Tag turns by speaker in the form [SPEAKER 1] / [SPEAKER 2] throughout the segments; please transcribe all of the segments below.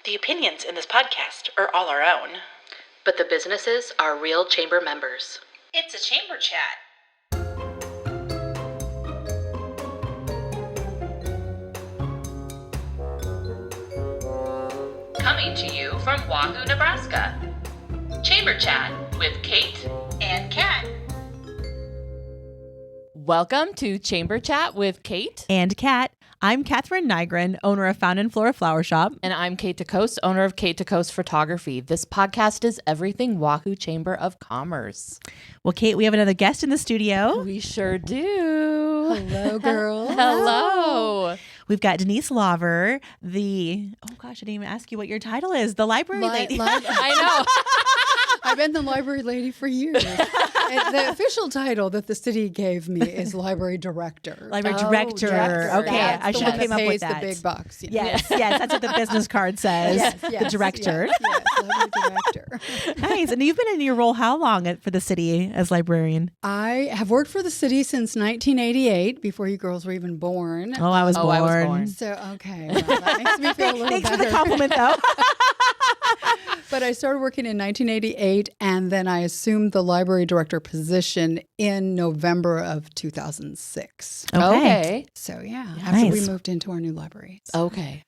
[SPEAKER 1] The opinions in this podcast are all our own.
[SPEAKER 2] But the businesses are real chamber members.
[SPEAKER 1] It's a chamber chat.
[SPEAKER 2] Coming to you from Wahoo, Nebraska. Chamber Chat with Kate
[SPEAKER 1] And Kat.
[SPEAKER 3] Welcome to Chamber Chat with Kate.
[SPEAKER 4] And Kat. I'm Catherine Nygren, owner of Fountain Flora Flower Shop.
[SPEAKER 3] And I'm Kate DeCoste, owner of Kate DeCoste Photography. This podcast is everything Wahoo Chamber of Commerce.
[SPEAKER 4] Well, Kate, we have another guest in the studio.
[SPEAKER 3] We sure do.
[SPEAKER 5] Hello, girl.
[SPEAKER 3] Hello.
[SPEAKER 4] We've got Denise Lawver, I didn't even ask you what your title is. The library lady.
[SPEAKER 3] I know.
[SPEAKER 5] I've been the library lady for years. And the official title that the city gave me is library director.
[SPEAKER 4] Library director. Okay,
[SPEAKER 5] That's
[SPEAKER 4] I
[SPEAKER 5] the
[SPEAKER 4] should
[SPEAKER 5] one
[SPEAKER 4] have came
[SPEAKER 5] that
[SPEAKER 4] up with
[SPEAKER 5] pays
[SPEAKER 4] that.
[SPEAKER 5] the big bucks.
[SPEAKER 4] Yes, that's what the business card says. The director.
[SPEAKER 5] Yes, library director.
[SPEAKER 4] Nice. And you've been in your role how long for the city as librarian?
[SPEAKER 5] I have worked for the city since 1988, before you girls were even born.
[SPEAKER 4] Oh, I was born.
[SPEAKER 5] So, okay. Well, that makes me feel a little
[SPEAKER 4] Thanks
[SPEAKER 5] better.
[SPEAKER 4] for the compliment, though.
[SPEAKER 5] But I started working in 1988, and then I assumed the library director position in November of 2006.
[SPEAKER 3] Okay.
[SPEAKER 5] So, yeah,
[SPEAKER 4] Nice.
[SPEAKER 5] after we moved into our new library. So
[SPEAKER 3] Okay.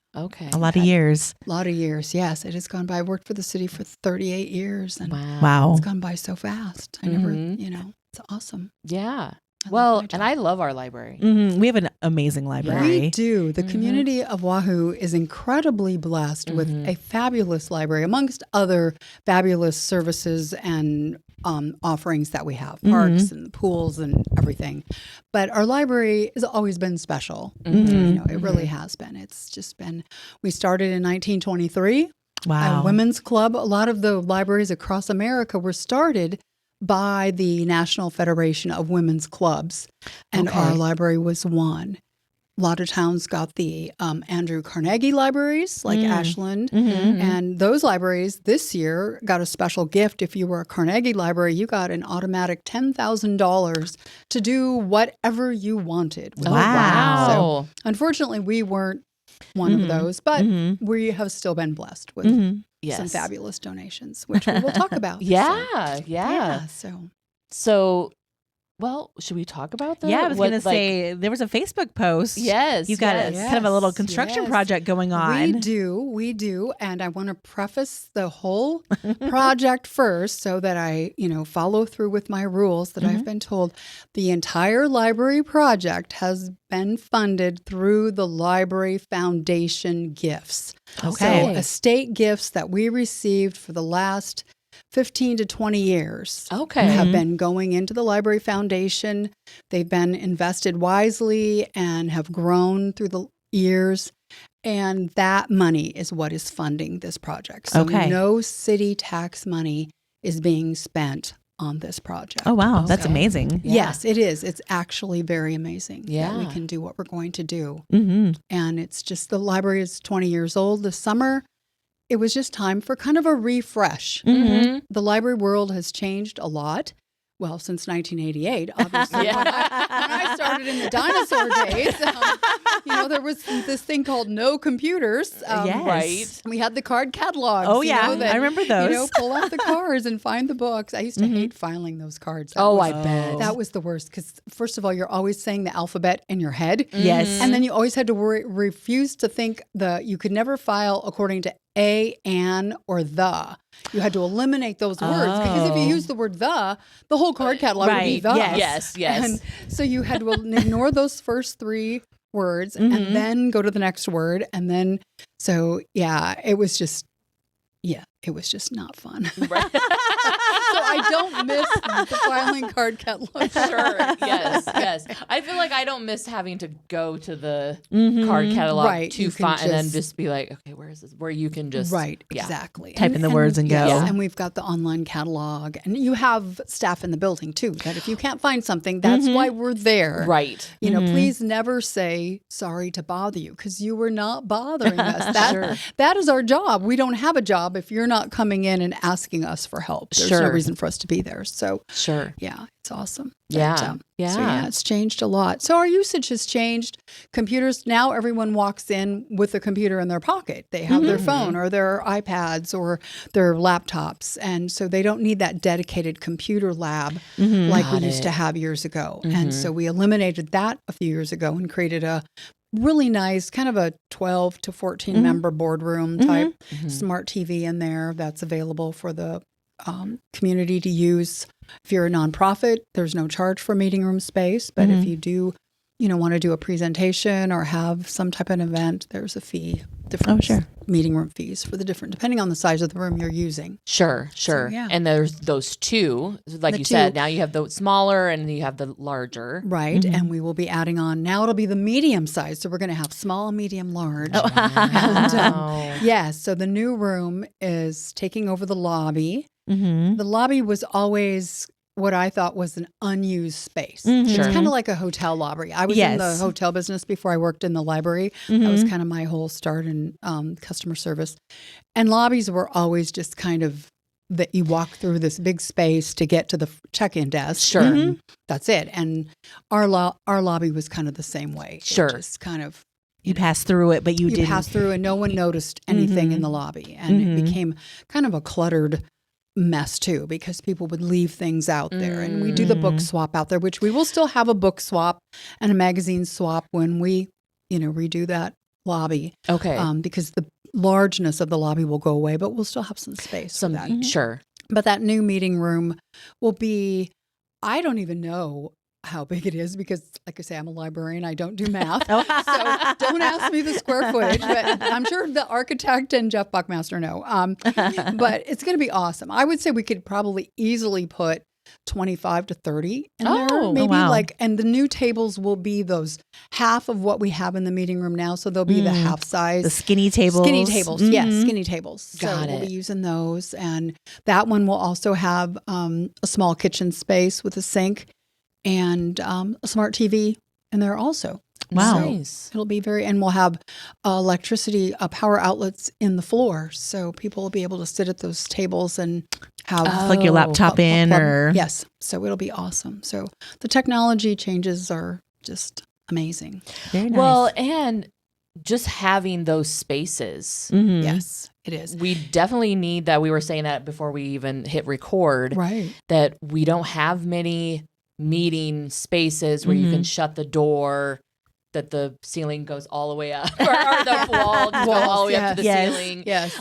[SPEAKER 4] A lot of years.
[SPEAKER 5] a lot of years, yes. It has gone by. I worked for the city for 38 years, and
[SPEAKER 4] Wow.
[SPEAKER 5] it's gone by so fast. I never, it's awesome.
[SPEAKER 3] Yeah.
[SPEAKER 5] I love
[SPEAKER 3] Well,
[SPEAKER 5] my
[SPEAKER 3] and
[SPEAKER 5] job.
[SPEAKER 3] I love our library.
[SPEAKER 4] We have an amazing library.
[SPEAKER 5] We do. The community of Wahoo is incredibly blessed with a fabulous library, amongst other fabulous services and offerings that we have, parks and pools and everything. But our library has always been special. It really has been. It's just been, we started in 1923.
[SPEAKER 4] Wow.
[SPEAKER 5] A women's club. A lot of the libraries across America were started by the National Federation of Women's Clubs, and our library was one. A lot of towns got the Andrew Carnegie libraries, like Ashland, and those libraries this year got a special gift. If you were a Carnegie library, you got an automatic $10,000 to do whatever you wanted. with it.
[SPEAKER 4] Wow.
[SPEAKER 5] So, unfortunately, we weren't one of those, but we have still been blessed with some fabulous donations, which we will talk about.
[SPEAKER 3] Yeah. So, well, should we talk about that?
[SPEAKER 4] Yeah, I was going to say, there was a Facebook post.
[SPEAKER 3] Yes.
[SPEAKER 4] You've got kind of a little construction project going on.
[SPEAKER 5] We do. And I want to preface the whole project first so that I, follow through with my rules that I've been told. The entire library project has been funded through the Library Foundation gifts.
[SPEAKER 4] Okay.
[SPEAKER 5] So estate gifts that we received for the last 15 to 20 years have been going into the Library Foundation. They've been invested wisely and have grown through the years. And that money is what is funding this project. So no city tax money is being spent on this project.
[SPEAKER 4] Oh, wow. That's amazing.
[SPEAKER 5] Yes, it is. It's actually very amazing that we can do what we're going to do. And it's just, the library is 20 years old this summer. It was just time for kind of a refresh. The library world has changed a lot. Well, since 1988, obviously. When I started in the dinosaur days, there was this thing called no computers.
[SPEAKER 3] Right.
[SPEAKER 5] We had the card catalogs.
[SPEAKER 4] Oh, yeah. I remember those.
[SPEAKER 5] Pull out the cards and find the books. I used to hate filing those cards.
[SPEAKER 3] I bet.
[SPEAKER 5] That was the worst because, first of all, you're always saying the alphabet in your head.
[SPEAKER 4] Yes.
[SPEAKER 5] And then you always had to refuse to think you could never file according to a, an, or the. You had to eliminate those words because if you use the word the whole card catalog would be the.
[SPEAKER 3] Yes.
[SPEAKER 5] And so you had to ignore those first three words and then go to the next word. And then, it was just not fun.
[SPEAKER 3] Right.
[SPEAKER 5] So I don't miss the filing card catalog.
[SPEAKER 3] Sure. Yes. I feel like I don't miss having to go to the card catalog to find and then just be like, okay, where is this? Where you can just
[SPEAKER 5] exactly
[SPEAKER 4] type in the words and go.
[SPEAKER 5] Yes, and we've got the online catalog, and you have staff in the building too. That if you can't find something, that's why we're there.
[SPEAKER 3] Right.
[SPEAKER 5] Please never say sorry to bother you because you were not bothering us. That is our job. We don't have a job if you're not coming in and asking us for help. There's no reason for us to be there. So yeah, it's awesome.
[SPEAKER 3] Yeah.
[SPEAKER 5] So yeah, it's changed a lot. So our usage has changed. Computers, now everyone walks in with a computer in their pocket. They have their phone or their iPads or their laptops. And so they don't need that dedicated computer lab like we used to have years ago. And so we eliminated that a few years ago and created a really nice kind of a 12 to 14 member boardroom type smart TV in there that's available for the community to use. If you're a nonprofit, there's no charge for meeting room space. But if you do, want to do a presentation or have some type of event, there's a fee, different meeting room fees for the different, depending on the size of the room you're using.
[SPEAKER 3] Sure.
[SPEAKER 5] So, yeah.
[SPEAKER 3] And there's those two, like you said, now you have the smaller and you have the larger.
[SPEAKER 5] Right. And we will be adding on, now it'll be the medium size. So we're going to have small, medium, large. And, so the new room is taking over the lobby. The lobby was always what I thought was an unused space. It's kind of like a hotel lobby. I was in the hotel business before I worked in the library. That was kind of my whole start in customer service. And lobbies were always just kind of that you walk through this big space to get to the check-in desk. And that's it. And our lobby was kind of the same way. It just kind of
[SPEAKER 4] you pass through it, but you didn't.
[SPEAKER 5] Pass through and no one noticed anything in the lobby. And it became kind of a cluttered mess too, because people would leave things out there. And we do the book swap out there, which we will still have a book swap and a magazine swap when we, redo that lobby.
[SPEAKER 3] Okay.
[SPEAKER 5] Because the largeness of the lobby will go away, but we'll still have some space for that.
[SPEAKER 3] Sure.
[SPEAKER 5] But that new meeting room will be, I don't even know how big it is because, like I say, I'm a librarian. I don't do math. So don't ask me the square footage, but I'm sure the architect and Jeff Buckmaster know. But it's going to be awesome. I would say we could probably easily put 25 to 30 in there. Maybe and the new tables will be those half of what we have in the meeting room now. So they'll be the half size.
[SPEAKER 4] The skinny tables.
[SPEAKER 5] Skinny tables. Yes, skinny tables.
[SPEAKER 3] Got it.
[SPEAKER 5] We'll be using those. And that one will also have a small kitchen space with a sink and a smart TV in there also.
[SPEAKER 4] Wow.
[SPEAKER 3] Nice.
[SPEAKER 5] It'll be and we'll have electricity, power outlets in the floor. So people will be able to sit at those tables and have
[SPEAKER 4] like your laptop or.
[SPEAKER 5] Yes. So it'll be awesome. So the technology changes are just amazing.
[SPEAKER 4] Very nice.
[SPEAKER 3] Well, and just having those spaces.
[SPEAKER 5] Yes, it is.
[SPEAKER 3] We definitely need that. We were saying that before we even hit record.
[SPEAKER 5] Right.
[SPEAKER 3] That we don't have many meeting spaces where you can shut the door, that the ceiling goes all the way up, or the wall goes all the way up to the ceiling.
[SPEAKER 5] Yes.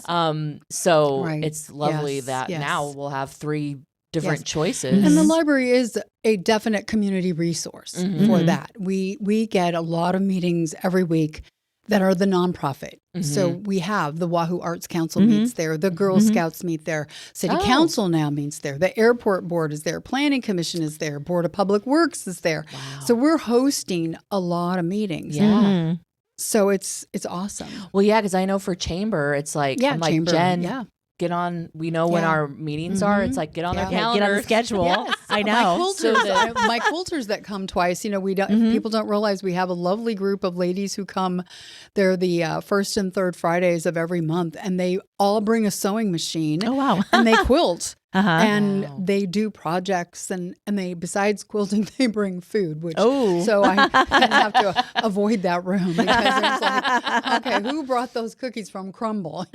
[SPEAKER 3] So it's lovely that now we'll have 3 different choices.
[SPEAKER 5] And the library is a definite community resource for that. We get a lot of meetings every week that are the nonprofit. So we have the Wahoo Arts Council meets there, the Girl Scouts meet there, City Council now meets there, the Airport Board is there, Planning Commission is there, Board of Public Works is there. Wow. So we're hosting a lot of meetings.
[SPEAKER 3] Yeah.
[SPEAKER 5] So it's awesome.
[SPEAKER 3] Well, yeah, because I know for Chamber, it's like, I'm like,
[SPEAKER 5] Chamber,
[SPEAKER 3] Jen, get on, we know when our meetings are. It's like, get on their calendar.
[SPEAKER 4] Get on the schedule.
[SPEAKER 5] Yes.
[SPEAKER 4] I know.
[SPEAKER 5] My quilters that come twice, we don't, people don't realize we have a lovely group of ladies who come. They're the first and third Fridays of every month, and they all bring a sewing machine.
[SPEAKER 4] Oh, wow.
[SPEAKER 5] And they quilt. And they do projects, and they, besides quilting, they bring food, which so I have to avoid that room because it's like, okay, who brought those cookies from Crumble?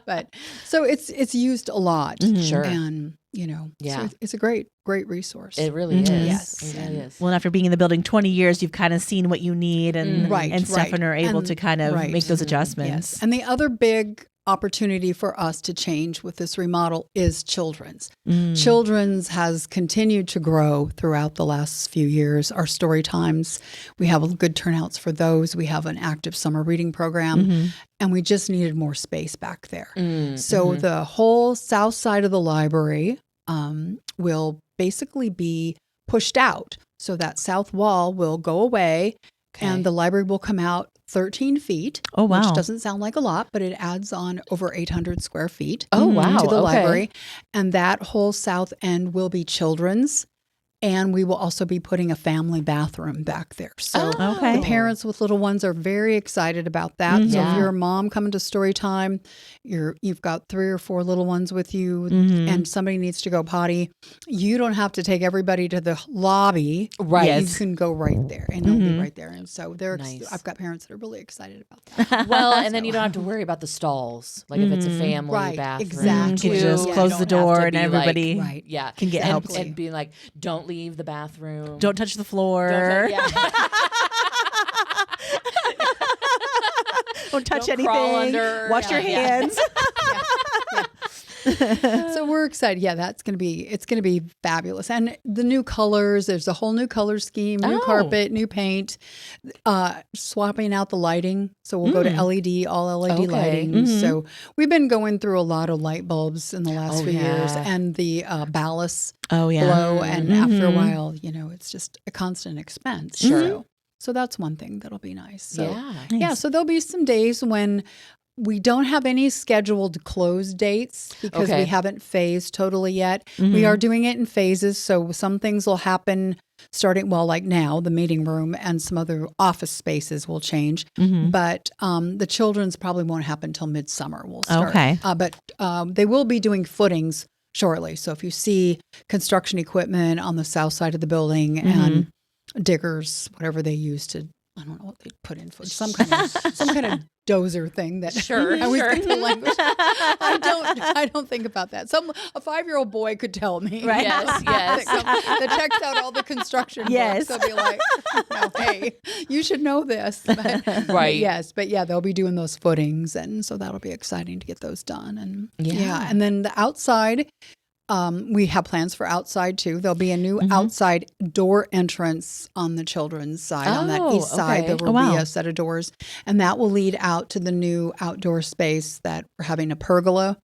[SPEAKER 5] But so it's used a lot.
[SPEAKER 3] Sure.
[SPEAKER 5] And so it's a great resource.
[SPEAKER 3] It really is.
[SPEAKER 5] Yes.
[SPEAKER 3] It really is.
[SPEAKER 4] Well, after being in the building 20 years, you've kind of seen what you need and stuff, and are able to kind of make those adjustments.
[SPEAKER 5] Yes. And the other big opportunity for us to change with this remodel is children's. Children's has continued to grow throughout the last few years. Our story times, we have good turnouts for those. We have an active summer reading program, and we just needed more space back there. So the whole south side of the library will basically be pushed out. So that south wall will go away, and the library will come out 13 feet, which doesn't sound like a lot, but it adds on over 800 square feet to the library. And that whole south end will be children's. And we will also be putting a family bathroom back there. So
[SPEAKER 4] Okay.
[SPEAKER 5] the parents with little ones are very excited about that. So
[SPEAKER 3] Yeah.
[SPEAKER 5] if you're a mom coming to story time, you've got 3 or 4 little ones with you and somebody needs to go potty, you don't have to take everybody to the lobby.
[SPEAKER 3] Right.
[SPEAKER 5] You can go right there and it'll be right there. And so
[SPEAKER 3] Nice.
[SPEAKER 5] I've got parents that are really excited about that.
[SPEAKER 3] Well, and then you don't have to worry about the stalls. Like if it's a family
[SPEAKER 5] Right,
[SPEAKER 3] bathroom.
[SPEAKER 5] exactly.
[SPEAKER 4] You can just
[SPEAKER 5] Yeah,
[SPEAKER 4] close
[SPEAKER 5] you
[SPEAKER 4] the
[SPEAKER 5] don't have
[SPEAKER 4] door
[SPEAKER 3] to
[SPEAKER 4] and
[SPEAKER 3] be like-
[SPEAKER 4] everybody
[SPEAKER 5] Right.
[SPEAKER 3] Yeah.
[SPEAKER 4] can get help.
[SPEAKER 3] And being like, don't leave the bathroom.
[SPEAKER 4] Don't touch the floor. Don't touch
[SPEAKER 3] Don't crawl
[SPEAKER 4] anything.
[SPEAKER 3] under.
[SPEAKER 4] Wash your
[SPEAKER 3] Yeah.
[SPEAKER 4] hands.
[SPEAKER 5] So we're excited. Yeah, it's going to be fabulous. And the new colors, there's a whole new color scheme, new carpet, new paint, swapping out the lighting. So we'll go to LED, all LED lighting. So we've been going through a lot of light bulbs in the last few years and the ballast
[SPEAKER 4] Oh, yeah.
[SPEAKER 5] blow. And after a while, it's just a constant expense.
[SPEAKER 3] Sure.
[SPEAKER 5] So that's one thing that'll be nice. So,
[SPEAKER 3] Yeah.
[SPEAKER 5] yeah, so there'll be some days when we don't have any scheduled close dates because we haven't phased totally yet. We are doing it in phases. So some things will happen starting, like now, the meeting room and some other office spaces will change. But the children's probably won't happen until midsummer. We'll start.
[SPEAKER 4] Okay.
[SPEAKER 5] But they will be doing footings shortly. So if you see construction equipment on the south side of the building and diggers, whatever they use to, I don't know what they put in for some kind of dozer thing that
[SPEAKER 3] Sure,
[SPEAKER 5] I always
[SPEAKER 3] sure.
[SPEAKER 5] think the language. I don't think about that. A 5-year-old boy could tell me.
[SPEAKER 4] Right.
[SPEAKER 3] Yes,
[SPEAKER 5] That checks out all the construction
[SPEAKER 4] Yes.
[SPEAKER 5] books. They'll be like, hey, you should know this. But
[SPEAKER 3] Right.
[SPEAKER 5] But yeah, they'll be doing those footings. And so that'll be exciting to get those done. And
[SPEAKER 3] Yeah.
[SPEAKER 5] and then the outside, we have plans for outside too. There'll be a new outside door entrance on the children's side, on that east side.
[SPEAKER 3] okay.
[SPEAKER 5] There will be a set of doors, and that will lead out to the new outdoor space that we're having a pergola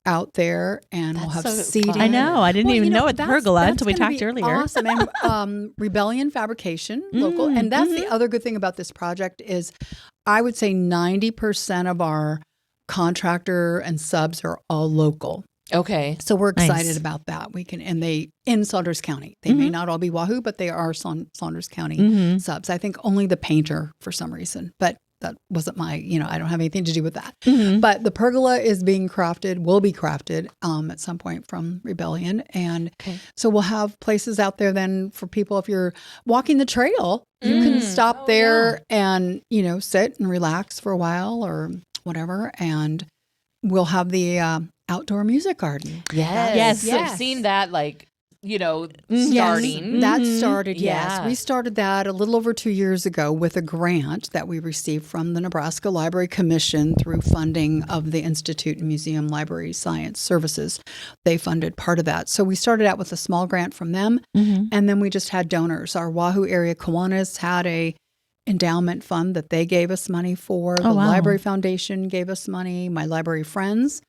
[SPEAKER 5] out there, and we'll have
[SPEAKER 3] so
[SPEAKER 5] seating.
[SPEAKER 3] fun.
[SPEAKER 4] I know. I didn't even know it
[SPEAKER 5] that's-
[SPEAKER 4] pergola
[SPEAKER 5] that's
[SPEAKER 4] until we
[SPEAKER 5] gonna
[SPEAKER 4] talked
[SPEAKER 5] be
[SPEAKER 4] earlier.
[SPEAKER 5] Awesome. And Rebellion Fabrication, local. And that's the other good thing about this project is I would say 90% of our contractor and subs are all local.
[SPEAKER 3] Okay.
[SPEAKER 5] So we're excited
[SPEAKER 4] Nice.
[SPEAKER 5] about that. They in Saunders County. They may not all be Wahoo, but they are Saunders County subs. I think only the painter for some reason, but that wasn't my, I don't have anything to do with that. But the pergola is being crafted, will be crafted at some point from Rebellion. And so we'll have places out there then for people, if you're walking the trail, you can stop there and, sit and relax for a while or whatever. And we'll have the outdoor music garden.
[SPEAKER 3] Yes.
[SPEAKER 4] Yes.
[SPEAKER 3] I've seen that, starting.
[SPEAKER 5] Yes, that started, yes.
[SPEAKER 3] Yeah.
[SPEAKER 5] We started that a little over 2 years ago with a grant that we received from the Nebraska Library Commission through funding of the Institute and Museum Library Science Services. They funded part of that. So we started out with a small grant from them, and then we just had donors. Our Wahoo area Kiwanis had a endowment fund that they gave us money for. The Library Foundation gave us money, my library friends.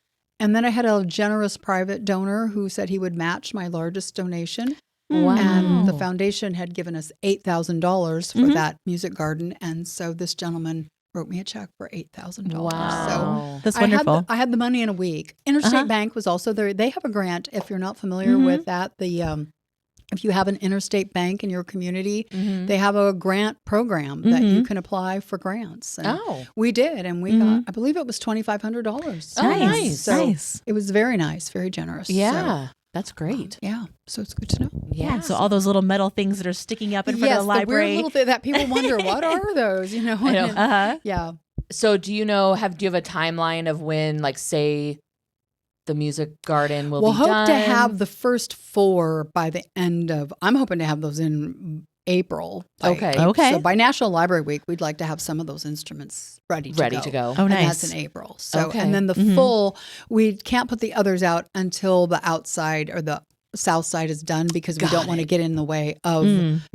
[SPEAKER 5] And then I had a generous private donor who said he would match my largest donation.
[SPEAKER 3] Wow.
[SPEAKER 5] And the foundation had given us $8,000 for that music garden. And so this gentleman wrote me a check for $8,000.
[SPEAKER 3] Wow.
[SPEAKER 5] So
[SPEAKER 4] That's wonderful.
[SPEAKER 5] I had the money in a week. Interstate Bank was also there. They have a grant, if you're not familiar with that. If you have an interstate bank in your community, they have a grant program that you can apply for grants. And we did, and we got, I believe it was $2,500.
[SPEAKER 3] Oh, nice.
[SPEAKER 5] So
[SPEAKER 4] Nice.
[SPEAKER 5] it was very nice, very generous.
[SPEAKER 3] Yeah.
[SPEAKER 5] So,
[SPEAKER 3] That's great.
[SPEAKER 5] yeah. So it's good to know.
[SPEAKER 4] Yeah. So all those little metal things that are sticking up in front
[SPEAKER 5] Yes,
[SPEAKER 4] of the library.
[SPEAKER 5] weird little thing that people wonder, what are those?
[SPEAKER 3] I know.
[SPEAKER 5] And, yeah.
[SPEAKER 3] So do you have a timeline of when, say, the music garden will
[SPEAKER 5] We'll
[SPEAKER 3] be
[SPEAKER 5] hope
[SPEAKER 3] done?
[SPEAKER 5] to have the first 4 by the end of, I'm hoping to have those in April.
[SPEAKER 3] Okay.
[SPEAKER 4] Okay.
[SPEAKER 5] So by National Library Week, we'd like to have some of those instruments ready to go.
[SPEAKER 4] Oh,
[SPEAKER 5] And
[SPEAKER 4] nice.
[SPEAKER 5] that's in April. So,
[SPEAKER 3] Okay.
[SPEAKER 5] and then the full, we can't put the others out until the outside or the south side is done because we don't want to get in the way of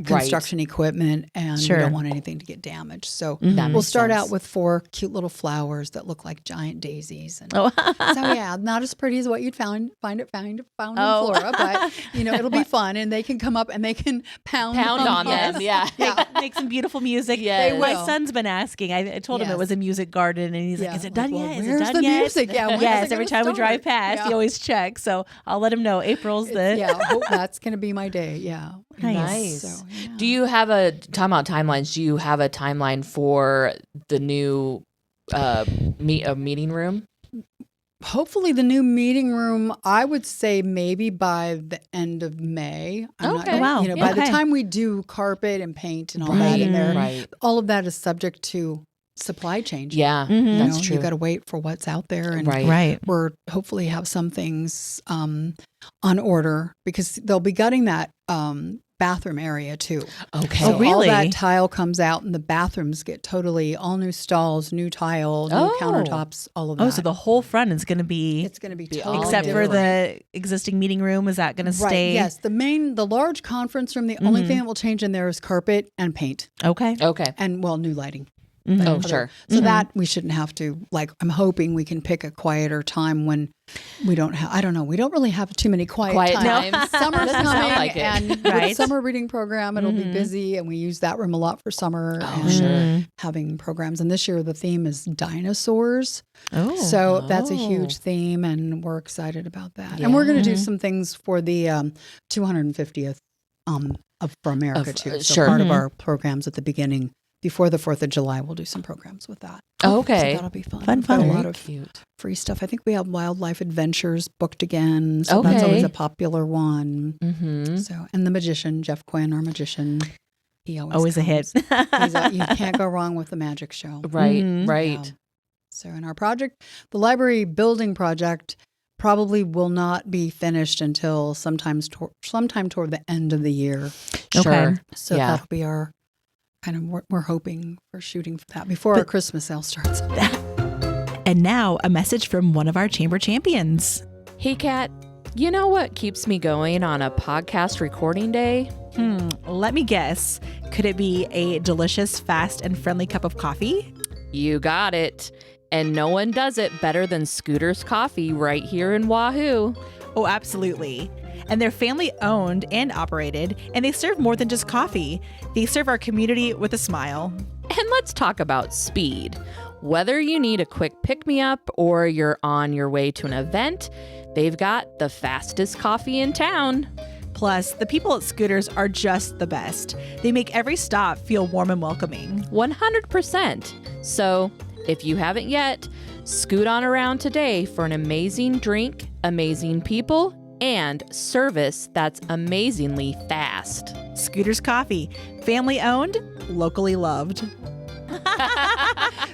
[SPEAKER 5] construction equipment and
[SPEAKER 4] Sure.
[SPEAKER 5] we don't want anything to get damaged. So
[SPEAKER 3] That
[SPEAKER 5] we'll
[SPEAKER 3] makes
[SPEAKER 5] start
[SPEAKER 3] sense.
[SPEAKER 5] out with 4 cute little flowers that look like giant daisies. And
[SPEAKER 4] Oh.
[SPEAKER 5] so yeah, not as pretty as what you'd find in Flora, but it'll be fun and they can come up and they can pound
[SPEAKER 3] on them. Yeah.
[SPEAKER 4] Make some beautiful music.
[SPEAKER 3] Yes. They
[SPEAKER 4] My
[SPEAKER 5] will.
[SPEAKER 4] son's been asking. I told him it
[SPEAKER 5] Yes.
[SPEAKER 4] was a music garden, and he's like,
[SPEAKER 5] Yeah.
[SPEAKER 4] "Is it done
[SPEAKER 5] Well,
[SPEAKER 4] yet? Is
[SPEAKER 5] where's
[SPEAKER 4] it done
[SPEAKER 5] the
[SPEAKER 4] yet?"
[SPEAKER 5] music? Yeah, when is
[SPEAKER 4] yes.
[SPEAKER 5] it
[SPEAKER 4] Every
[SPEAKER 5] gonna
[SPEAKER 4] time we drive
[SPEAKER 5] start?
[SPEAKER 4] past, he
[SPEAKER 5] Yeah.
[SPEAKER 4] always checks. So I'll let him know. April's
[SPEAKER 5] It's
[SPEAKER 4] it.
[SPEAKER 5] Yeah, I hope that's going to be my day. Yeah.
[SPEAKER 3] Nice.
[SPEAKER 5] So, yeah.
[SPEAKER 3] Do you have a timelines? Do you have a timeline for the new meeting room?
[SPEAKER 5] Hopefully the new meeting room, I would say maybe by the end of May.
[SPEAKER 3] Okay.
[SPEAKER 4] Wow.
[SPEAKER 5] By the
[SPEAKER 4] Okay.
[SPEAKER 5] time we do carpet and paint and all that in there,
[SPEAKER 3] Right.
[SPEAKER 5] all of that is subject to supply chain.
[SPEAKER 3] Yeah,
[SPEAKER 4] Mhm.
[SPEAKER 3] that's true.
[SPEAKER 5] You got to wait for what's out there. And
[SPEAKER 4] Right.
[SPEAKER 5] we're hopefully have some things on order because they'll be gutting that bathroom area too.
[SPEAKER 3] Okay.
[SPEAKER 5] So
[SPEAKER 4] Oh, really?
[SPEAKER 5] all that tile comes out and the bathrooms get totally all new stalls, new tile, new
[SPEAKER 3] Oh.
[SPEAKER 5] countertops, all of that.
[SPEAKER 4] Oh, so the whole front is going to be,
[SPEAKER 5] it's going to be
[SPEAKER 3] Be
[SPEAKER 5] totally
[SPEAKER 3] all
[SPEAKER 4] except for
[SPEAKER 5] different.
[SPEAKER 4] the existing meeting room, is that going to
[SPEAKER 5] Right.
[SPEAKER 4] stay?
[SPEAKER 5] Yes, the large conference room. The only thing that will change in there is carpet and paint,
[SPEAKER 4] Okay.
[SPEAKER 3] Okay.
[SPEAKER 5] and new lighting.
[SPEAKER 4] Mhm.
[SPEAKER 3] Oh, sure.
[SPEAKER 5] So that we shouldn't have to. I'm hoping we can pick a quieter time when we don't have. I don't know. We don't really have too many quiet times.
[SPEAKER 3] times.
[SPEAKER 5] Summer's
[SPEAKER 3] Doesn't
[SPEAKER 5] coming,
[SPEAKER 3] sound like it.
[SPEAKER 5] and with
[SPEAKER 4] Right.
[SPEAKER 5] the summer reading program, it'll be busy, and we use that room a lot for summer.
[SPEAKER 3] Oh,
[SPEAKER 5] and
[SPEAKER 3] sure.
[SPEAKER 5] having programs. And this year the theme is dinosaurs.
[SPEAKER 4] Oh.
[SPEAKER 5] So that's a
[SPEAKER 3] Oh.
[SPEAKER 5] huge theme, and we're excited about that. And we're going to do some things for the 250th for America too. So
[SPEAKER 3] sure.
[SPEAKER 5] part of our programs at the beginning, before the 4th of July, we'll do some programs with that.
[SPEAKER 3] Okay.
[SPEAKER 5] So that'll be fun.
[SPEAKER 4] Fun,
[SPEAKER 5] We've got
[SPEAKER 4] fun.
[SPEAKER 5] a lot
[SPEAKER 3] Very
[SPEAKER 5] of
[SPEAKER 3] cute.
[SPEAKER 5] free stuff. I think we have Wildlife Adventures booked again. So that's
[SPEAKER 3] Okay.
[SPEAKER 5] always a popular one.
[SPEAKER 3] Mm-hmm.
[SPEAKER 5] So, and the magician, Jeff Quinn, our magician, he
[SPEAKER 4] Always a hit.
[SPEAKER 5] comes. You can't go wrong with the magic show.
[SPEAKER 3] Right.
[SPEAKER 4] Mhm.
[SPEAKER 3] Right.
[SPEAKER 5] Yeah. So in our project, the library building project probably will not be finished until sometime toward the end of the year.
[SPEAKER 3] Sure.
[SPEAKER 4] Okay.
[SPEAKER 5] So
[SPEAKER 3] Yeah.
[SPEAKER 5] that'll be our kind of, we're hoping for shooting for that before our Christmas sale starts.
[SPEAKER 4] And now a message from one of our chamber champions.
[SPEAKER 3] Hey, Kat. You know what keeps me going on a podcast recording day?
[SPEAKER 4] Let me guess. Could it be a delicious, fast, and friendly cup of coffee?
[SPEAKER 3] You got it. And no one does it better than Scooter's Coffee right here in Wahoo.
[SPEAKER 4] Oh, absolutely. And they're family owned and operated, and they serve more than just coffee. They serve our community with a smile.
[SPEAKER 3] And let's talk about speed. Whether you need a quick pick-me-up or you're on your way to an event, they've got the fastest coffee in town.
[SPEAKER 4] Plus, the people at Scooters are just the best. They make every stop feel warm and welcoming.
[SPEAKER 3] 100%. So, if you haven't yet, scoot on around today for an amazing drink, amazing people, and service that's amazingly fast.
[SPEAKER 4] Scooters Coffee, family owned, locally loved.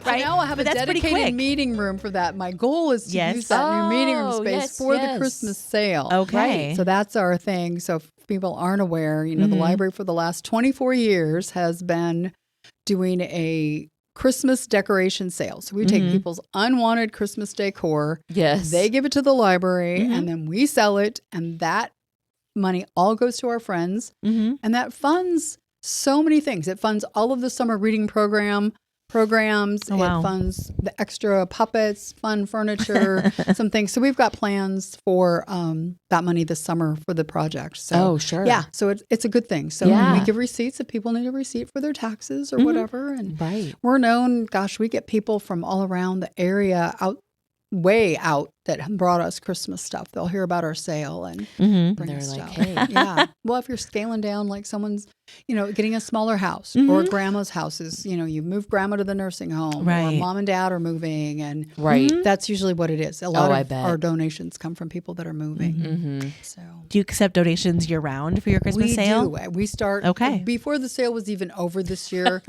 [SPEAKER 5] So now I'll have
[SPEAKER 4] But
[SPEAKER 5] a
[SPEAKER 4] that's pretty
[SPEAKER 5] dedicated
[SPEAKER 4] quick.
[SPEAKER 5] meeting room for that. My goal is to
[SPEAKER 4] Yes.
[SPEAKER 5] use that new meeting room
[SPEAKER 3] Oh,
[SPEAKER 5] space
[SPEAKER 3] yes,
[SPEAKER 5] for the
[SPEAKER 3] yes.
[SPEAKER 5] Christmas sale.
[SPEAKER 4] Okay.
[SPEAKER 5] So that's our thing. So if people aren't aware, the library for the last 24 years has been doing a Christmas decoration sale. So we take people's unwanted Christmas decor,
[SPEAKER 3] Yes.
[SPEAKER 5] they give it to the library, and then we sell it, and that money all goes to our friends,
[SPEAKER 4] Mm-hmm.
[SPEAKER 5] and that funds so many things. It funds all of the summer reading programs.
[SPEAKER 4] Oh, wow.
[SPEAKER 5] It funds the extra puppets, fun furniture, some things. So we've got plans for that money this summer for the project. So
[SPEAKER 3] Oh, sure.
[SPEAKER 5] yeah, so it's a good thing. So
[SPEAKER 3] Yeah.
[SPEAKER 5] we give receipts if people need a receipt for their taxes or whatever. And
[SPEAKER 3] Right.
[SPEAKER 5] we're known, gosh, we get people from all around the area way out that brought us Christmas stuff. They'll hear about our sale and
[SPEAKER 4] Mm-hmm.
[SPEAKER 5] bring
[SPEAKER 3] They're
[SPEAKER 5] us
[SPEAKER 3] like,
[SPEAKER 5] stuff.
[SPEAKER 3] hey.
[SPEAKER 5] Yeah. Well, if you're scaling down, like someone's, getting a smaller house or grandma's houses, you move grandma to the nursing home or
[SPEAKER 4] Right.
[SPEAKER 5] mom and dad are moving. And
[SPEAKER 3] Right.
[SPEAKER 5] that's usually what it is. A lot
[SPEAKER 3] I
[SPEAKER 5] of
[SPEAKER 3] bet.
[SPEAKER 5] our donations come from people that are moving.
[SPEAKER 3] Mm-hmm.
[SPEAKER 5] So
[SPEAKER 4] Do you accept donations year round for your Christmas
[SPEAKER 5] we
[SPEAKER 4] sale?
[SPEAKER 5] do. We start
[SPEAKER 4] Okay.
[SPEAKER 5] before the sale was even over this year.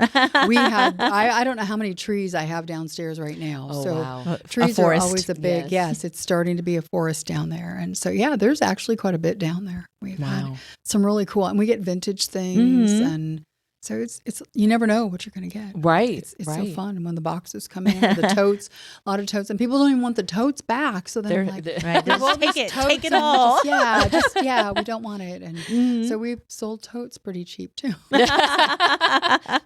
[SPEAKER 5] We had I don't know how many trees I have downstairs right now.
[SPEAKER 3] Oh,
[SPEAKER 5] so
[SPEAKER 3] wow.
[SPEAKER 5] trees are
[SPEAKER 4] forest.
[SPEAKER 5] always a big
[SPEAKER 3] Yes.
[SPEAKER 5] it's starting to be a forest down there. And so there's actually quite a bit down there. We've had
[SPEAKER 3] Wow.
[SPEAKER 5] some really cool, and we get vintage things, and so it's you never know what you're going to get.
[SPEAKER 3] Right.
[SPEAKER 5] It's
[SPEAKER 3] right.
[SPEAKER 5] so fun when the boxes come in, the totes, a lot of totes, and people don't even want the totes back. So
[SPEAKER 3] They're,
[SPEAKER 5] they're like,
[SPEAKER 4] Right. Just
[SPEAKER 5] well,
[SPEAKER 4] take
[SPEAKER 5] this
[SPEAKER 4] it.
[SPEAKER 5] totes
[SPEAKER 4] Take it
[SPEAKER 5] and
[SPEAKER 4] all.
[SPEAKER 5] we don't want it. And so we've sold totes pretty cheap too.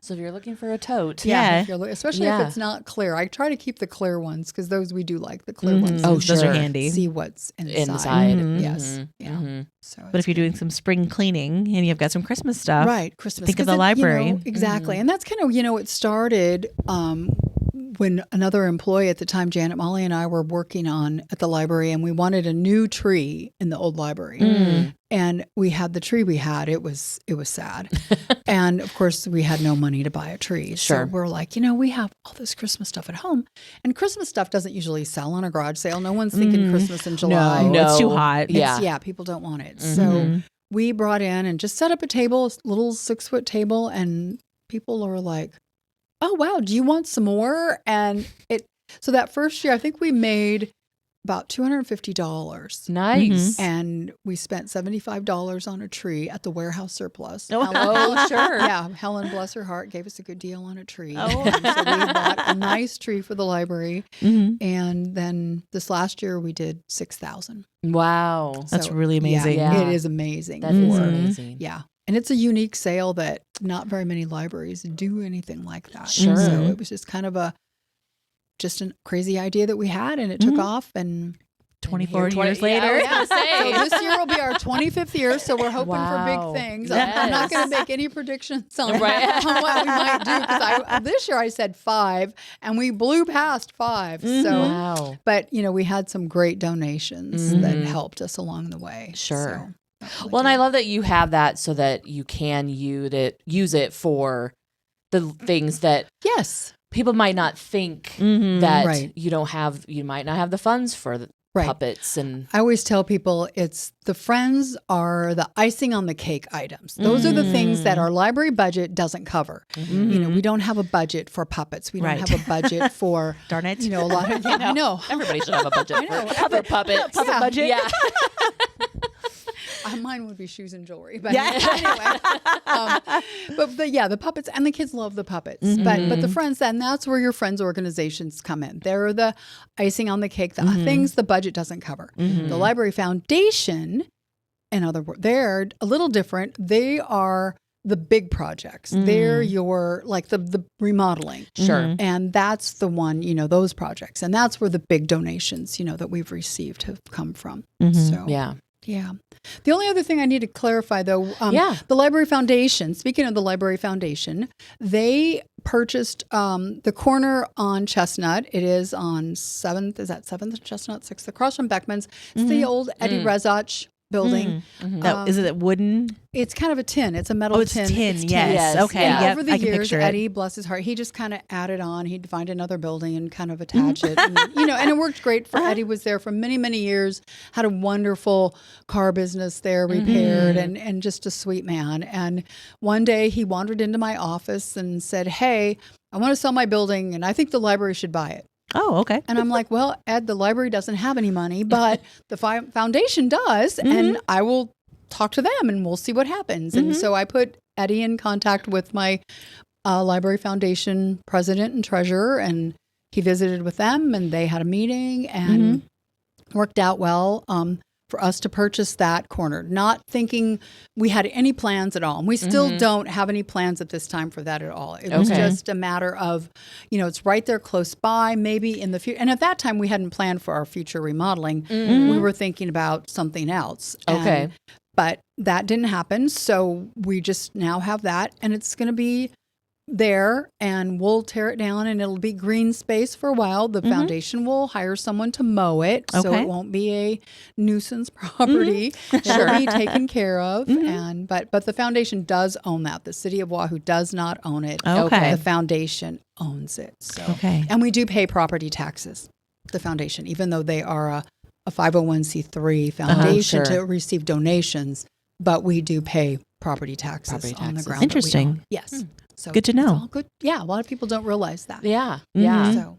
[SPEAKER 3] so if you're looking for a tote.
[SPEAKER 4] Yeah.
[SPEAKER 5] If you're especially
[SPEAKER 3] Yeah.
[SPEAKER 5] if it's not clear. I try to keep the clear ones because those we do like the clear ones.
[SPEAKER 3] Oh,
[SPEAKER 4] Those
[SPEAKER 3] sure.
[SPEAKER 4] are handy.
[SPEAKER 5] See what's inside.
[SPEAKER 3] Inside.
[SPEAKER 5] Yes.
[SPEAKER 3] Mhm.
[SPEAKER 5] Yeah.
[SPEAKER 3] Mhm.
[SPEAKER 5] So
[SPEAKER 4] But if you're doing some spring cleaning and you've got some Christmas stuff,
[SPEAKER 5] right, Christmas.
[SPEAKER 4] think of
[SPEAKER 5] 'Cause
[SPEAKER 4] the library.
[SPEAKER 5] exactly. And that's kind of, it started when another employee at the time, Janet Molly and I were working at the library, and we wanted a new tree in the old library. And we had the tree we had. It was sad. And of course, we had no money to buy a tree.
[SPEAKER 3] Sure.
[SPEAKER 5] So we're like, we have all this Christmas stuff at home. And Christmas stuff doesn't usually sell on a garage sale. No one's thinking Christmas in July.
[SPEAKER 6] No, it's too hot.
[SPEAKER 5] Yeah, people don't want it. So we brought in and just set up a table, a little 6-foot table, and people are like, oh, wow, do you want some more? And so that first year, I think we made about $250.
[SPEAKER 3] Nice.
[SPEAKER 5] And we spent $75 on a tree at the warehouse surplus.
[SPEAKER 3] Oh, sure.
[SPEAKER 5] Yeah, Helen, bless her heart, gave us a good deal on a tree. Oh. And so we bought a nice tree for the library. And then this last year we did $6,000.
[SPEAKER 3] Wow.
[SPEAKER 6] That's really amazing.
[SPEAKER 3] Yeah.
[SPEAKER 5] It is amazing.
[SPEAKER 3] That is amazing.
[SPEAKER 5] Yeah. And it's a unique sale that not very many libraries do anything like that.
[SPEAKER 3] Sure.
[SPEAKER 5] So it was just kind of a crazy idea that we had, and it took off. And
[SPEAKER 6] 24 years later.
[SPEAKER 5] So this year will be our 25th year, so we're hoping for big things.
[SPEAKER 3] Yes.
[SPEAKER 5] I'm not going to make any predictions on,
[SPEAKER 3] Right.
[SPEAKER 5] on what we might do, because this year I said 5, and we blew past 5. So,
[SPEAKER 3] Wow.
[SPEAKER 5] but we had some great donations that helped us along the way.
[SPEAKER 3] Sure.
[SPEAKER 5] So, really
[SPEAKER 3] Well, and I
[SPEAKER 5] good.
[SPEAKER 3] love that you have that so that you can use it for the things that
[SPEAKER 5] Yes.
[SPEAKER 3] people might not think that
[SPEAKER 5] Right.
[SPEAKER 3] you might not have the funds for the puppets. And
[SPEAKER 5] I always tell people the friends are the icing on the cake items. Those are the things that our library budget doesn't cover. We don't have a budget for puppets. We don't have a budget for
[SPEAKER 6] Darn it.
[SPEAKER 5] a lot of I know.
[SPEAKER 3] everybody should have a budget for puppet
[SPEAKER 5] Puppet
[SPEAKER 3] budget. Yeah.
[SPEAKER 5] Mine would be shoes and jewelry, but anyway. But yeah, the puppets, and the kids love the puppets. But the friends, and that's where your friends organizations come in. They're the icing on the cake, the things the budget doesn't cover. The Library Foundation, in other words, they're a little different. They are the big projects. They're your the remodeling.
[SPEAKER 3] Sure.
[SPEAKER 5] And that's the one, those projects. And that's where the big donations, that we've received have come from. So
[SPEAKER 3] Yeah.
[SPEAKER 5] yeah. The only other thing I need to clarify, though, the Library Foundation, speaking of the Library Foundation, they purchased the corner on Chestnut. It is on 7th, is that 7th and Chestnut, 6th, across from Beckman's. It's the old Eddie Rezach building.
[SPEAKER 6] Is it wooden?
[SPEAKER 5] It's kind of a tin. It's a metal
[SPEAKER 6] It's
[SPEAKER 5] tin.
[SPEAKER 6] tin.
[SPEAKER 5] It's
[SPEAKER 6] Yes. Okay.
[SPEAKER 5] And
[SPEAKER 6] Yep.
[SPEAKER 5] over the
[SPEAKER 6] I can
[SPEAKER 5] years,
[SPEAKER 6] picture it.
[SPEAKER 5] Eddie, bless his heart, he just kind of added on. He'd find another building and kind of attach it. And, and it worked great for Eddie. Was there for many, many years, had a wonderful car business there, repaired, and just a sweet man. And one day he wandered into my office and said, "Hey, I want to sell my building, and I think the library should buy it."
[SPEAKER 6] Oh, okay.
[SPEAKER 5] And I'm like, "Well, Ed, the library doesn't have any money, but the foundation does, and I will talk to them and we'll see what happens." And so I put Eddie in contact with my Library Foundation president and treasurer, and he visited with them, and they had a meeting, and worked out well for us to purchase that corner, not thinking we had any plans at all. And we still don't have any plans at this time for that at all. It was just a matter of, it's right there close by, maybe in the future. And at that time, we hadn't planned for our future remodeling. We were thinking about something else.
[SPEAKER 3] Okay.
[SPEAKER 5] But that didn't happen. So we just now have that, and it's going to be there, and we'll tear it down, and it'll be green space for a while. The foundation will hire someone to mow it, so it won't be a nuisance property. It'll be taken care of. And but the foundation does own that. The city of Wahoo does not own it.
[SPEAKER 6] Okay.
[SPEAKER 5] The foundation owns it. So
[SPEAKER 6] Okay.
[SPEAKER 5] and we do pay property taxes, the foundation, even though they are a 501c3 foundation to receive donations, but we do pay property taxes on the ground.
[SPEAKER 6] Interesting.
[SPEAKER 5] That we own. Yes. So
[SPEAKER 6] Good to know.
[SPEAKER 5] it's all good. Yeah, a lot of people don't realize that.
[SPEAKER 3] Yeah. Yeah.
[SPEAKER 5] So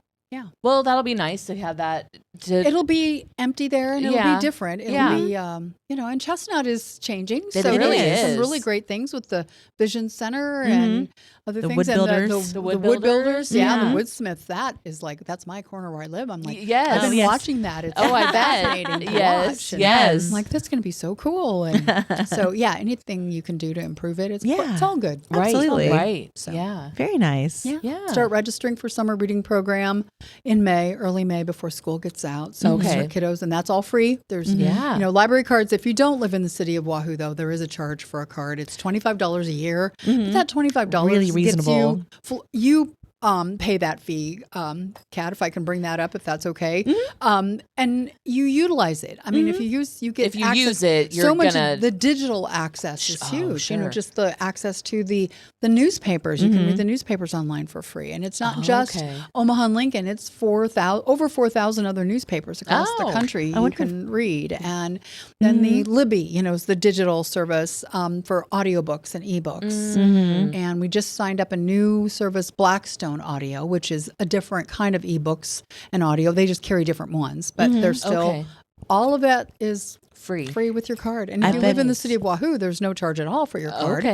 [SPEAKER 3] Well, that'll be nice to have that.
[SPEAKER 5] it'll be empty there, and it'll be different. It'll be, and Chestnut is changing.
[SPEAKER 3] It
[SPEAKER 5] So
[SPEAKER 3] really
[SPEAKER 5] there's
[SPEAKER 3] is.
[SPEAKER 5] some really great things with the Vision Center and other
[SPEAKER 6] The
[SPEAKER 5] things.
[SPEAKER 6] wood
[SPEAKER 5] and
[SPEAKER 6] builders.
[SPEAKER 5] The
[SPEAKER 3] wood
[SPEAKER 5] wood builders.
[SPEAKER 3] builders.
[SPEAKER 5] Yeah,
[SPEAKER 3] Yeah.
[SPEAKER 5] the woodsmiths. That is that's my corner where I live. I'm like,
[SPEAKER 3] Yes.
[SPEAKER 5] I've been
[SPEAKER 6] yes.
[SPEAKER 5] watching that. It's
[SPEAKER 3] Oh, I bet.
[SPEAKER 5] fascinating to
[SPEAKER 3] Yes,
[SPEAKER 5] watch. And
[SPEAKER 3] yes.
[SPEAKER 5] I'm like, that's going to be so cool. And so, anything you can do to improve it, it's all good.
[SPEAKER 3] Right.
[SPEAKER 6] Absolutely.
[SPEAKER 3] Right.
[SPEAKER 5] So-
[SPEAKER 3] Yeah.
[SPEAKER 6] Very nice.
[SPEAKER 5] Yeah.
[SPEAKER 3] Yeah.
[SPEAKER 5] Start registering for summer reading program in May, early May, before school gets out. So
[SPEAKER 3] Okay.
[SPEAKER 5] for kiddos, and that's all free. There's
[SPEAKER 3] Yeah.
[SPEAKER 5] library cards. If you don't live in the city of Wahoo, though, there is a charge for a card. It's $25 a year. But that $25
[SPEAKER 6] Really
[SPEAKER 5] gets
[SPEAKER 6] reasonable.
[SPEAKER 5] you pay that fee, Kat, if I can bring that up, if that's okay. And you utilize it. I mean, if you get
[SPEAKER 3] If you
[SPEAKER 5] access,
[SPEAKER 3] use it, you're
[SPEAKER 5] so much
[SPEAKER 3] gonna-
[SPEAKER 5] of the digital access is huge. You know,
[SPEAKER 3] sure.
[SPEAKER 5] just the access to the newspapers. You can read the newspapers online for free, and it's not just
[SPEAKER 3] okay.
[SPEAKER 5] Omaha and Lincoln. It's over 4,000 other newspapers across the country you can read, and then the Libby, you know, is the digital service for audiobooks and ebooks. And we just signed up a new service, Blackstone Audio, which is a different kind of ebooks and audio. They just carry different ones, but they're still all of it is free with your card. And if you live in the city of Wahoo, there's no charge at all for your card.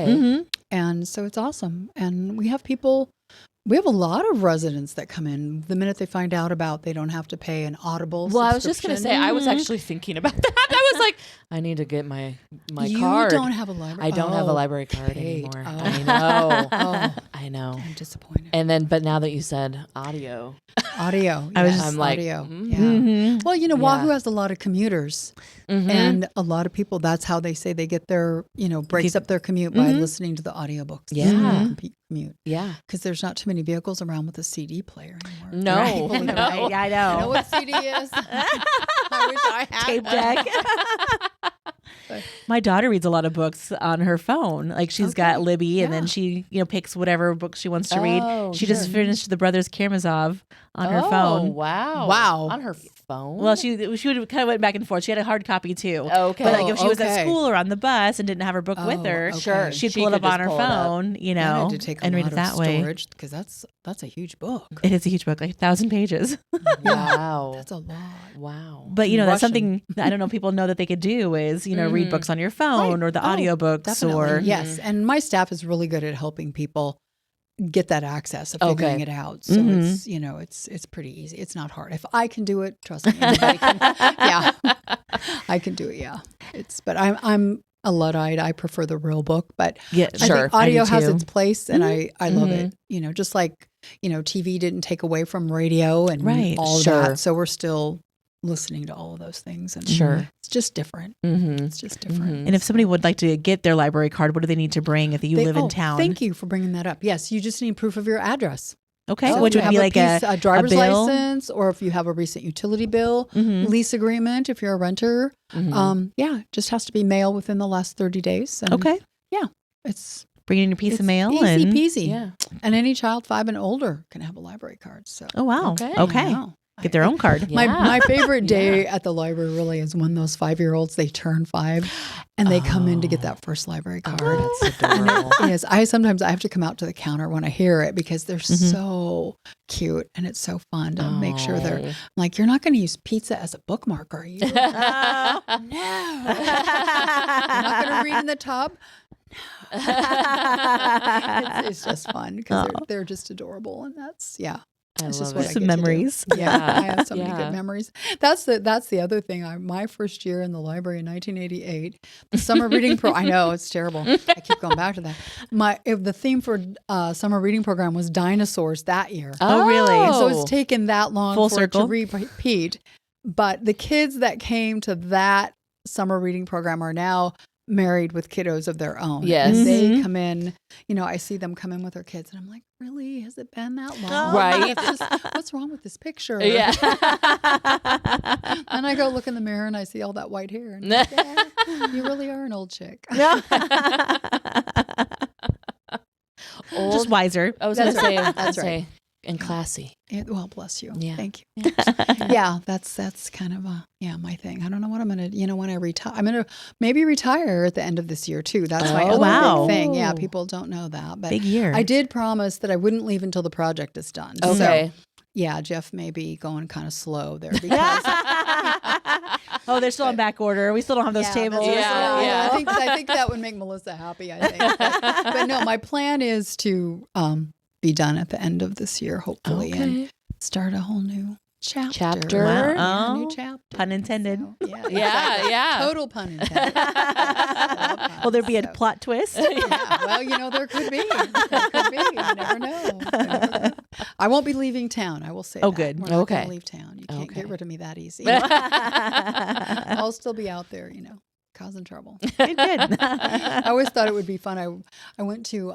[SPEAKER 5] And so it's awesome. And we have a lot of residents that come in the minute they find out about they don't have to pay an Audible
[SPEAKER 3] Well, I was just going to say, I was actually thinking about that. I was like, I need to get my card.
[SPEAKER 5] You don't have a library?
[SPEAKER 3] I don't have a library card
[SPEAKER 5] Kate.
[SPEAKER 3] anymore.
[SPEAKER 5] Oh.
[SPEAKER 3] I know.
[SPEAKER 5] I
[SPEAKER 3] I know.
[SPEAKER 5] I'm disappointed.
[SPEAKER 3] But now that you said audio.
[SPEAKER 5] Audio.
[SPEAKER 3] I'm like,
[SPEAKER 5] audio. Yeah. Well, you know, Wahoo has a lot of commuters, and a lot of people, that's how they say they get their, breaks up their commute by listening to the audiobooks.
[SPEAKER 3] Yeah.
[SPEAKER 5] Commute.
[SPEAKER 3] Yeah.
[SPEAKER 5] Because there's not too many vehicles around with a CD player anymore.
[SPEAKER 3] No.
[SPEAKER 5] Right?
[SPEAKER 3] No.
[SPEAKER 6] Right, yeah, I know.
[SPEAKER 5] You know what CD is? I wish I had
[SPEAKER 6] Tape
[SPEAKER 5] one.
[SPEAKER 6] deck. My daughter reads a lot of books on her phone. Like she's got Libby, and then she, picks whatever book she wants to read. She just finished The Brothers Karamazov on her phone.
[SPEAKER 3] Wow. On her phone?
[SPEAKER 6] Well, she would kind of went back and forth. She had a hard copy too.
[SPEAKER 3] Okay.
[SPEAKER 6] But like if she was at
[SPEAKER 5] okay.
[SPEAKER 6] school or on the bus and didn't have her book with her,
[SPEAKER 5] okay.
[SPEAKER 6] she'd
[SPEAKER 3] She
[SPEAKER 6] pull it
[SPEAKER 3] could
[SPEAKER 6] up on
[SPEAKER 3] just
[SPEAKER 6] her
[SPEAKER 3] pull it up.
[SPEAKER 6] phone,
[SPEAKER 5] That had to take a
[SPEAKER 6] and read
[SPEAKER 5] lot
[SPEAKER 6] it that
[SPEAKER 5] of
[SPEAKER 6] way.
[SPEAKER 5] storage, because that's a huge book.
[SPEAKER 6] It is a huge book, like 1,000 pages.
[SPEAKER 3] Wow.
[SPEAKER 5] That's a lot.
[SPEAKER 3] Wow.
[SPEAKER 6] But that's
[SPEAKER 5] Russian.
[SPEAKER 6] something that I don't know people know that they could do is, read books on your phone or the audiobooks
[SPEAKER 5] Definitely.
[SPEAKER 6] or
[SPEAKER 5] Yes, and my staff is really good at helping people get that access of figuring it out. So it's pretty easy. It's not hard. If I can do it, trust me, anybody can. Yeah, I can do it. Yeah, but I'm a Luddite. I prefer the real book, but
[SPEAKER 6] yeah,
[SPEAKER 5] I
[SPEAKER 6] sure.
[SPEAKER 5] think audio
[SPEAKER 6] I do
[SPEAKER 5] has
[SPEAKER 6] too.
[SPEAKER 5] its place, and I love it. Just like TV didn't take away from radio and all of that. So we're still listening to all of those things, and it's just different. It's just different.
[SPEAKER 6] And if somebody would like to get their library card, what do they need to bring if you live in town?
[SPEAKER 5] Thank you for bringing that up. Yes, you just need proof of your address.
[SPEAKER 6] Okay,
[SPEAKER 5] So
[SPEAKER 6] which
[SPEAKER 5] if
[SPEAKER 6] would
[SPEAKER 5] you
[SPEAKER 6] be
[SPEAKER 5] have
[SPEAKER 6] like
[SPEAKER 5] a driver's
[SPEAKER 6] bill?
[SPEAKER 5] license, or if you have a recent utility bill, lease agreement, if you're a renter. It just has to be mail within the last 30 days. And it's
[SPEAKER 6] bring in your piece of mail
[SPEAKER 5] easy
[SPEAKER 6] and
[SPEAKER 5] peasy.
[SPEAKER 3] Yeah.
[SPEAKER 5] And any child 5 and older can have a library card. So
[SPEAKER 6] oh wow, okay.
[SPEAKER 5] I know.
[SPEAKER 6] Get their own card.
[SPEAKER 5] My favorite day at the library really is when those 5-year-olds, they turn 5 and they come in to get that first library card.
[SPEAKER 3] That's adorable.
[SPEAKER 5] Yes, sometimes I have to come out to the counter when I hear it, because they're so cute and it's so fun to make sure I'm like, you're not going to use pizza as a bookmark, are you? No. You're not going to read in the tub? No. It's just fun because they're just adorable, and that's it's just what I
[SPEAKER 6] Some
[SPEAKER 5] get to do.
[SPEAKER 6] memories.
[SPEAKER 5] Yeah, I have so many good memories. That's the other thing. My first year in the library in 1988, the summer reading I know it's terrible. I keep going back to that. The theme for summer reading program was dinosaurs that year.
[SPEAKER 6] Oh, really?
[SPEAKER 5] And so it's taken that long
[SPEAKER 6] Full
[SPEAKER 5] for
[SPEAKER 6] circle?
[SPEAKER 5] it to repeat. But the kids that came to that summer reading program are now married with kiddos of their own.
[SPEAKER 3] Yes.
[SPEAKER 5] And they come in, I see them come in with their kids, and I'm like, really? Has it been that long?
[SPEAKER 3] Right.
[SPEAKER 5] It's just, what's wrong with this picture?
[SPEAKER 3] Yeah.
[SPEAKER 5] And I go look in the mirror and I see all that white hair. And I'm like, yeah, you really are an old chick.
[SPEAKER 6] Just wiser.
[SPEAKER 3] I was going to say,
[SPEAKER 5] That's right.
[SPEAKER 3] And classy.
[SPEAKER 5] Well, bless you.
[SPEAKER 3] Yeah.
[SPEAKER 5] Thank you. Yeah, that's kind of my thing. I don't know what I'm going to, when I retire. I'm going to maybe retire at the end of this year too. That's my other big thing. Yeah, people don't know that. But
[SPEAKER 6] Big year.
[SPEAKER 5] I did promise that I wouldn't leave until the project is done.
[SPEAKER 3] Okay.
[SPEAKER 5] So, yeah, Jeff may be going kind of slow there because
[SPEAKER 6] they're still on back order. We still don't have those tables.
[SPEAKER 3] Yeah.
[SPEAKER 5] I think that would make Melissa happy, I think. But no, my plan is to be done at the end of this year, hopefully, and start a whole new chapter.
[SPEAKER 3] Wow.
[SPEAKER 5] Yeah, a new chapter.
[SPEAKER 6] Pun intended.
[SPEAKER 5] So, yeah,
[SPEAKER 3] Yeah,
[SPEAKER 5] exactly.
[SPEAKER 3] yeah.
[SPEAKER 5] Total pun intended.
[SPEAKER 6] Will there be a plot twist?
[SPEAKER 5] Yeah, well, there could be. There could be. You never know. I won't be leaving town. I will say that.
[SPEAKER 6] Good.
[SPEAKER 5] We're not
[SPEAKER 3] Okay.
[SPEAKER 5] gonna leave town. You can't get rid of me that easy.
[SPEAKER 3] Yeah.
[SPEAKER 5] I'll still be out there, causing trouble.
[SPEAKER 6] It did.
[SPEAKER 5] I always thought it would be fun. I went to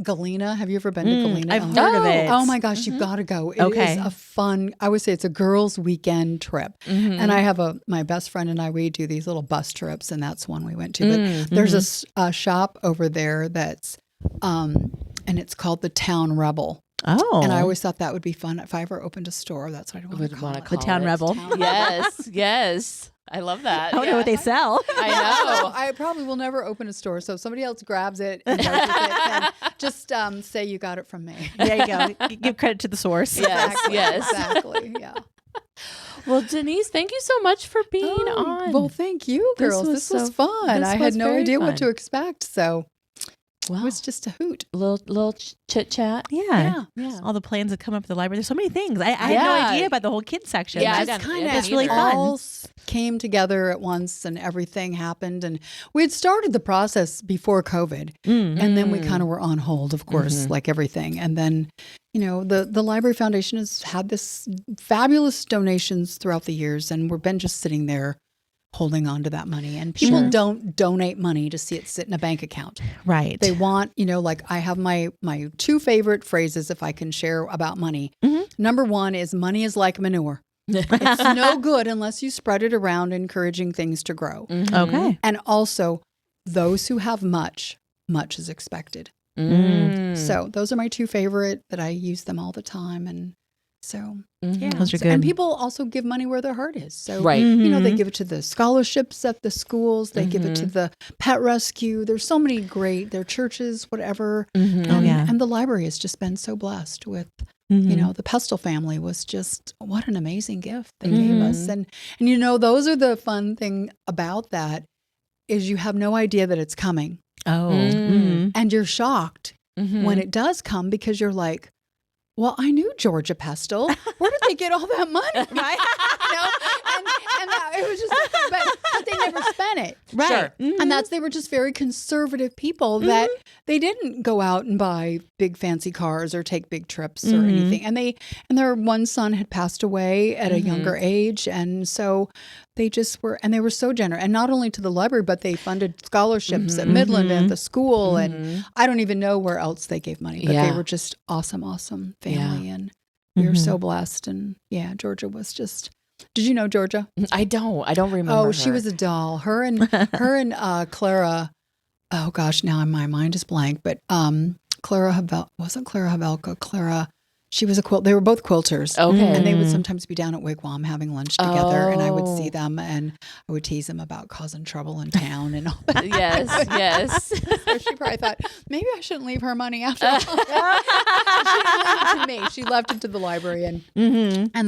[SPEAKER 5] Galena. Have you ever been to Galena?
[SPEAKER 6] I've heard of it.
[SPEAKER 5] Oh my gosh, you've got to go. It
[SPEAKER 6] Okay.
[SPEAKER 5] is a fun, I would say it's a girls' weekend trip. And I have my best friend and I, we do these little bus trips, and that's one we went to. But there's a shop over there that's, and it's called the Town Rebel.
[SPEAKER 6] Oh.
[SPEAKER 5] And I always thought that would be fun. If I ever opened a store, that's what I would call it.
[SPEAKER 6] The Town Rebel.
[SPEAKER 3] Yes, yes. I love that.
[SPEAKER 6] I don't know what they sell.
[SPEAKER 3] I know.
[SPEAKER 5] I probably will never open a store. So if somebody else grabs it and goes with it, then just say you got it from me.
[SPEAKER 6] There you go. Give credit to the source.
[SPEAKER 3] Yes, yes.
[SPEAKER 5] Exactly. Yeah.
[SPEAKER 3] Well, Denise, thank you so much for being on.
[SPEAKER 5] Well, thank you,
[SPEAKER 3] This
[SPEAKER 5] girls.
[SPEAKER 3] was
[SPEAKER 5] This was
[SPEAKER 3] so-
[SPEAKER 5] fun.
[SPEAKER 3] this
[SPEAKER 5] I
[SPEAKER 3] was
[SPEAKER 5] had no
[SPEAKER 3] very
[SPEAKER 5] idea
[SPEAKER 3] fun.
[SPEAKER 5] what to expect. So
[SPEAKER 3] Wow.
[SPEAKER 5] it was just a hoot.
[SPEAKER 3] Little chit chat.
[SPEAKER 6] Yeah.
[SPEAKER 3] Yeah.
[SPEAKER 6] All the plans that come up at the library. There's so many things. I had no
[SPEAKER 3] Yeah.
[SPEAKER 6] idea about the whole kids section.
[SPEAKER 3] Yeah, I
[SPEAKER 5] Just
[SPEAKER 3] didn't-
[SPEAKER 5] kind
[SPEAKER 3] I
[SPEAKER 5] of
[SPEAKER 3] didn't either.
[SPEAKER 5] all came together at once and everything happened. And we had started the process before COVID. And then we kind of were on hold, of course, like everything. And then, the Library Foundation has had this fabulous donations throughout the years. And we've been just sitting there holding on to that money. And people don't donate money to see it sit in a bank account.
[SPEAKER 6] Right.
[SPEAKER 5] They want, like I have my two favorite phrases, if I can share, about money. Number one is money is like manure. It's no good unless you spread it around, encouraging things to grow.
[SPEAKER 6] Okay.
[SPEAKER 5] And also, those who have much is expected. So those are my two favorite that I use them all the time. And so, yeah.
[SPEAKER 6] Those are
[SPEAKER 5] So- and
[SPEAKER 6] good.
[SPEAKER 5] people also give money where their heart is. So,
[SPEAKER 3] Right.
[SPEAKER 5] they give it to the scholarships at the schools. They give it to the pet rescue. There's so many great, their churches, whatever.
[SPEAKER 6] Oh, yeah.
[SPEAKER 5] And the library has just been so blessed with, the Pestle family was just, what an amazing gift they gave us. And those are the fun thing about that is you have no idea that it's coming.
[SPEAKER 6] Oh.
[SPEAKER 5] And you're shocked when it does come because you're like, well, I knew Georgia Pestle. Where did they get all that money? Right? And it was just, but they never spent it.
[SPEAKER 6] Right.
[SPEAKER 3] Sure.
[SPEAKER 5] And they were just very conservative people that they didn't go out and buy big fancy cars or take big trips or anything. And their one son had passed away at a younger age. And so they just were, and they were so generous. And not only to the library, but they funded scholarships at Midland and the school. And I don't even know where else they gave money, but they were just awesome family. And we were so blessed. And Georgia was just, did you know Georgia?
[SPEAKER 3] I don't remember.
[SPEAKER 5] Oh, she was a doll. Her and Clara. Oh gosh, now my mind is blank. But wasn't Clara Havelka. Clara, she was a quilt. They were both quilters.
[SPEAKER 3] Okay.
[SPEAKER 5] And they would sometimes be down at Wigwam having lunch together, and I would see them, and I would tease them about causing trouble in town and all that.
[SPEAKER 3] Yes.
[SPEAKER 5] So she probably thought, maybe I shouldn't leave her money after all. She didn't leave it to me. She left it to the library and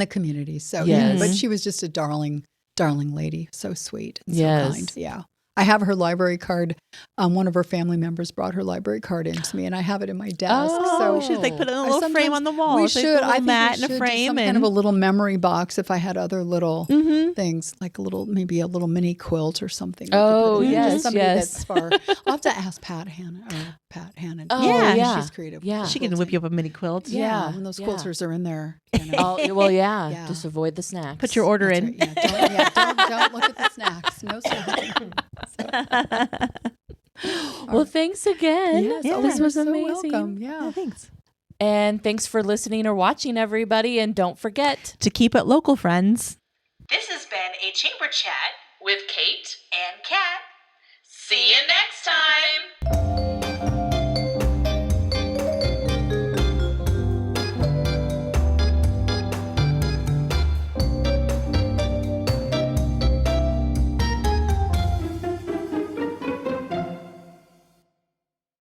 [SPEAKER 5] the community. So,
[SPEAKER 3] Yes.
[SPEAKER 5] but she was just a darling lady. So sweet and so
[SPEAKER 3] Yes.
[SPEAKER 5] kind. Yeah. I have her library card. One of her family members brought her library card in to me, and I have it in my desk.
[SPEAKER 6] Oh,
[SPEAKER 5] so
[SPEAKER 6] we should put it in a
[SPEAKER 5] I
[SPEAKER 6] little frame
[SPEAKER 5] sometimes-
[SPEAKER 6] on the wall.
[SPEAKER 5] We
[SPEAKER 6] So
[SPEAKER 5] should.
[SPEAKER 6] it's a little
[SPEAKER 5] I think
[SPEAKER 6] mat
[SPEAKER 5] we
[SPEAKER 6] and a
[SPEAKER 5] should do
[SPEAKER 6] frame
[SPEAKER 5] some
[SPEAKER 6] and
[SPEAKER 5] kind of a little memory box. If I had other little things, like maybe a little mini quilt or something. we could
[SPEAKER 3] Oh,
[SPEAKER 5] put in.
[SPEAKER 3] yes,
[SPEAKER 5] Just somebody
[SPEAKER 3] yes.
[SPEAKER 5] that's far. I'll have to ask Pat Hannon.
[SPEAKER 3] Oh,
[SPEAKER 6] yeah.
[SPEAKER 5] She's creative.
[SPEAKER 3] Yeah.
[SPEAKER 6] she can whip you up a mini quilt.
[SPEAKER 5] Yeah, when those
[SPEAKER 3] yeah.
[SPEAKER 5] quilters are in there.
[SPEAKER 3] Oh, well, yeah.
[SPEAKER 5] Yeah.
[SPEAKER 3] Just avoid the snacks.
[SPEAKER 6] Put your order
[SPEAKER 5] That's
[SPEAKER 6] in.
[SPEAKER 5] right. Don't look at the snacks. No sir.
[SPEAKER 3] Well, thanks again.
[SPEAKER 5] Yes,
[SPEAKER 6] Yeah.
[SPEAKER 3] This
[SPEAKER 5] you're
[SPEAKER 3] was
[SPEAKER 5] so
[SPEAKER 3] amazing.
[SPEAKER 5] welcome. Yeah.
[SPEAKER 6] Thanks.
[SPEAKER 3] And thanks for listening or watching, everybody. And don't forget
[SPEAKER 6] To keep it local, friends.
[SPEAKER 1] This has been a Chamber Chat
[SPEAKER 2] with Kate